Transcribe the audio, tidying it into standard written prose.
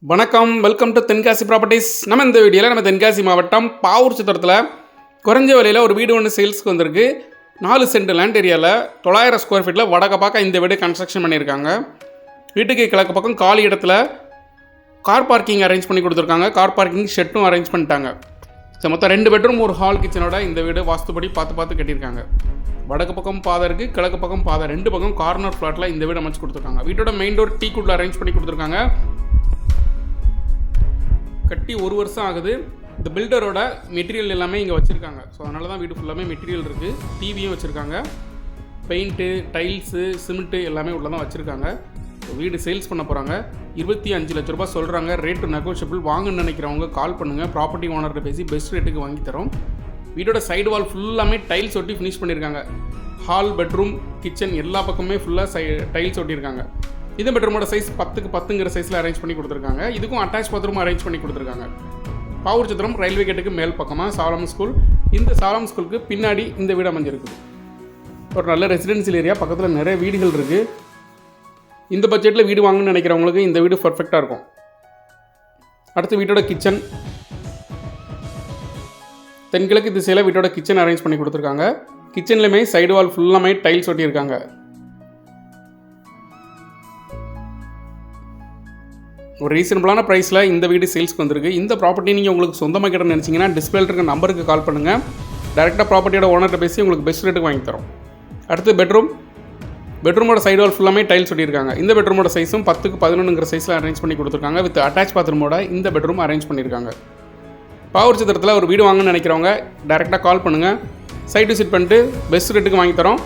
வணக்கம், welcome to Tenkasi properties. நம்ம இந்த வீடியோவில் நம்ம தென்காசி மாவட்டம் பாவூர் சித்திரத்தில் குறைஞ்ச விலையில் ஒரு வீடு ஒன்று சேல்ஸ்க்கு வந்திருக்கு. 4 சென்ட் லேண்ட் ஏரியாவில் 900 ஸ்கொயர் ஃபீட்டில் வடக்க பார்க்க இந்த வீடு கன்ஸ்ட்ரக்ஷன் பண்ணியிருக்காங்க. வீட்டுக்கு கிழக்கு பக்கம் காலி இடத்துல கார் பார்க்கிங் அரேஞ்ச் பண்ணி கொடுத்துருக்காங்க. கார் பார்க்கிங் ஷெட்டும் அரேஞ்ச் பண்ணிட்டாங்க. மொத்தம் 2 பெட்ரூம் ஒரு ஹால் கிச்சனோட இந்த வீடு வாஸ்துபடி பார்த்து கட்டியிருக்காங்க. வடக்கு பக்கம் பாதை இருக்குது, கிழக்கு பக்கம் பாதை, 2 பக்கம் கார்னர் ஃப்ளாட்டில் இந்த வீடு அமைச்சு கொடுத்துருக்காங்க. வீட்டோட மெயின் டோர் டீ குட்டில் அரேஞ்ச் பண்ணி கொடுத்துருக்காங்க. கட்டி 1 வருஷம் ஆகுது. இந்த பில்டரோட மெட்டீரியல் எல்லாமே இங்கே வச்சுருக்காங்க. ஸோ அதனால தான் வீடு ஃபுல்லாமே மெட்டீரியல் இருக்குது. டிவியும் வச்சுருக்காங்க. பெயிண்ட்டு, டைல்ஸு, சிமெண்ட்டு எல்லாமே உள்ள தான் வச்சுருக்காங்க. வீடு சேல்ஸ் பண்ண போகிறாங்க. 25 லட்ச ரூபா சொல்கிறாங்க. Rate negotiable. வாங்கன்னு நினைக்கிறவங்க கால் பண்ணுங்கள். ப்ராப்பர்ட்டி ஓனர்கிட்ட பேசி பெஸ்ட் ரேட்டுக்கு வாங்கி தரோம். வீடோட சைடு வால் ஃபுல்லாமே டைல்ஸ் ஒட்டி ஃபினிஷ் பண்ணியிருக்காங்க. ஹால், பெட்ரூம், கிச்சன் எல்லா பக்கமே ஃபுல்லாக டைல்ஸ் ஒட்டியிருக்காங்க. இந்த பெட்ரூமோட சைஸ் 10க்கு 10ங்கிற சைஸில் அரேஞ்ச் பண்ணி கொடுத்துருக்காங்க. இதுக்கும் அட்டாச் பாத்ரூம் அரேஞ்ச் பண்ணி கொடுத்துருக்காங்க. பாவூர் சித்திரம் ரயில்வே கேட்டுக்கு மேல் பக்கமாக சாலம் ஸ்கூல். இந்த சாலம் ஸ்கூலுக்கு பின்னாடி இந்த வீடு அமைஞ்சிருக்கு. ஒரு நல்ல ரெசிடென்சியல் ஏரியா, பக்கத்தில் நிறைய வீடுகள் இருக்குது. இந்த பட்ஜெட்டில் வீடு வாங்கணும்னு நினைக்கிறவங்களுக்கு இந்த வீடு பர்ஃபெக்டாக இருக்கும். அடுத்து வீட்டோட கிச்சன். தென்கிழக்கு திசையில் வீட்டோட கிச்சன் அரேஞ்ச் பண்ணி கொடுத்துருக்காங்க. கிச்சன்லையுமே சைடு வால் ஃபுல்லாமே டைல்ஸ் ஒட்டியிருக்காங்க. ஒரு ரீசனபிளான ப்ரைஸில் இந்த வீடு சேல்ஸ்க்கு வந்திருக்கு. இந்த ப்ராப்பர்ட்டி நீங்கள் உங்களுக்கு சொந்தமாக கிட்ட நினச்சிங்கன்னா டிஸ்பிளேல இருக்க நம்பருக்கு கால் பண்ணுங்கள். டேரெக்டாக ப்ராப்பர்ட்டியோட ஓனர்கிட்ட பேசி உங்களுக்கு பெஸ்ட் ரேட்டுக்கு வாங்கி தரோம். அடுத்து பெட்ரூமோட சைடு வால் ஃபுல்லாமே டைல்ஸ் ஒட்டியிருக்காங்க. இந்த பெட்ரூமோட சைஸும் 10க்கு 11ங்கிற சைஸில் அரேஞ்ச் பண்ணி கொடுத்துருக்காங்க. வித் அட்டாச் பாத்ரூமோட இந்த பெட்ரூம் அரேஞ்ச் பண்ணியிருக்காங்க. பாவூர் சித்திரத்தில் ஒரு வீடு வாங்கணும்னு நினைக்கிறவங்க டேரெக்டாக கால் பண்ணுங்கள். சைட் விசிட் பண்ணிட்டு பெஸ்ட் ரேட்டுக்கு வாங்கி தரோம்.